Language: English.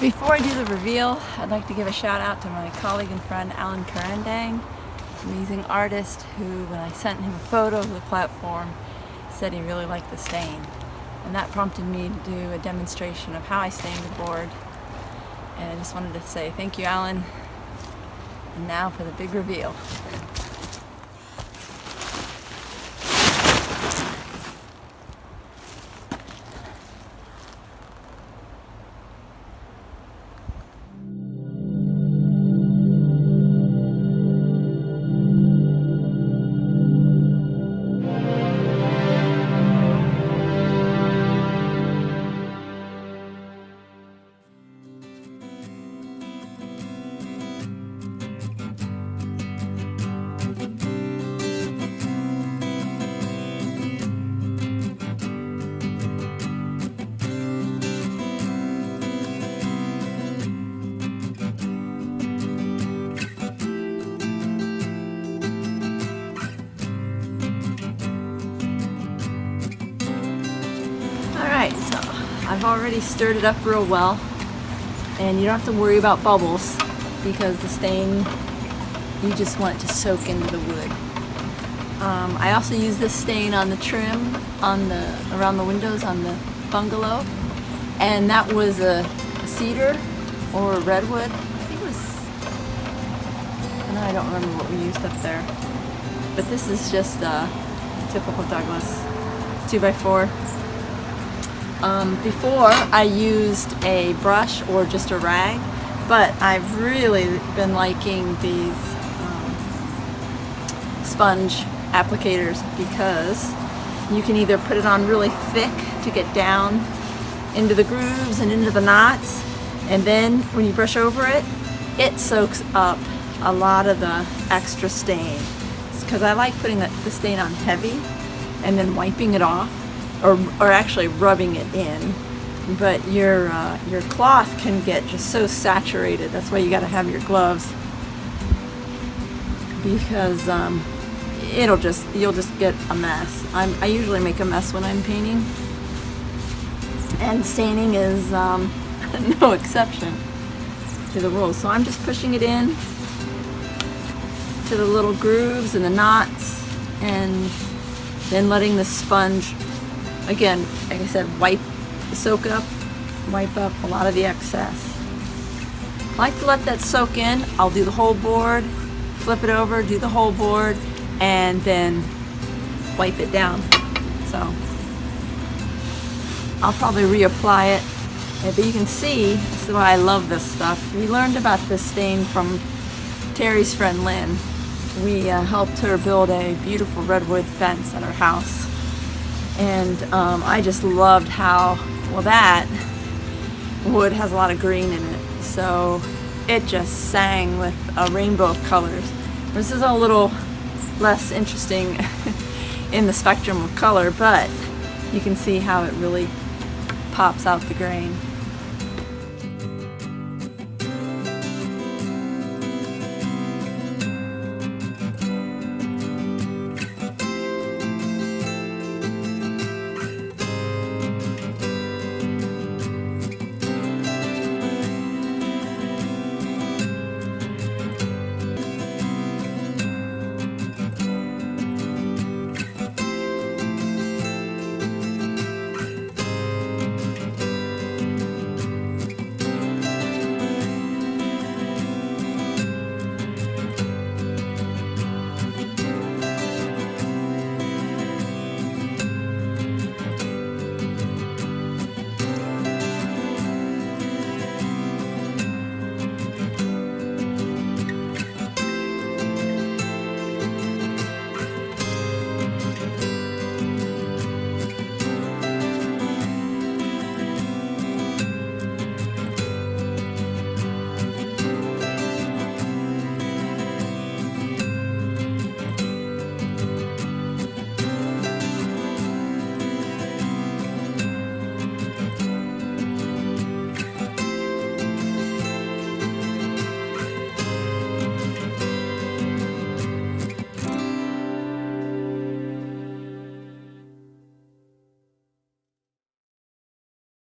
Before I do the reveal, I'd like to give a shout out to my colleague and friend Alan Karandang, amazing artist who, when I sent him a photo of the platform, said he really liked the stain. And that prompted me to do a demonstration of how I stained the board. And I just wanted to say thank you, Alan. And now for the big reveal. Alright, so I've already stirred it up real well, and you don't have to worry about bubbles because the stain, you just want it to soak into the wood. I also use this stain on the trim around the windows on the bungalow, and that was a cedar or a redwood. I think it was, no, I don't remember what we used up there, but this is just a typical Douglas 2x4. Before I used a brush or just a rag, but I've really been liking these sponge applicators because you can either put it on really thick to get down into the grooves and into the knots, and then when you brush over it, it soaks up a lot of the extra stain. Because I like putting the stain on heavy and then wiping it off, or actually rubbing it in, but your cloth can get just so saturated. That's why you got to have your gloves, because you'll just get a mess. I usually make a mess when I'm painting, and staining is no exception to the rule. So I'm just pushing it in to the little grooves and the knots, and then letting the sponge, again, like I said, wipe up a lot of the excess. I like to let that soak in. I'll do the whole board, flip it over, do the whole board, and then wipe it down. So I'll probably reapply it. But you can see, this is why I love this stuff. We learned about this stain from Terry's friend Lynn. We helped her build a beautiful redwood fence at her house. And I just loved how, well, that wood has a lot of green in it. So it just sang with a rainbow of colors. This is a little less interesting in the spectrum of color, but you can see how it really pops out the grain.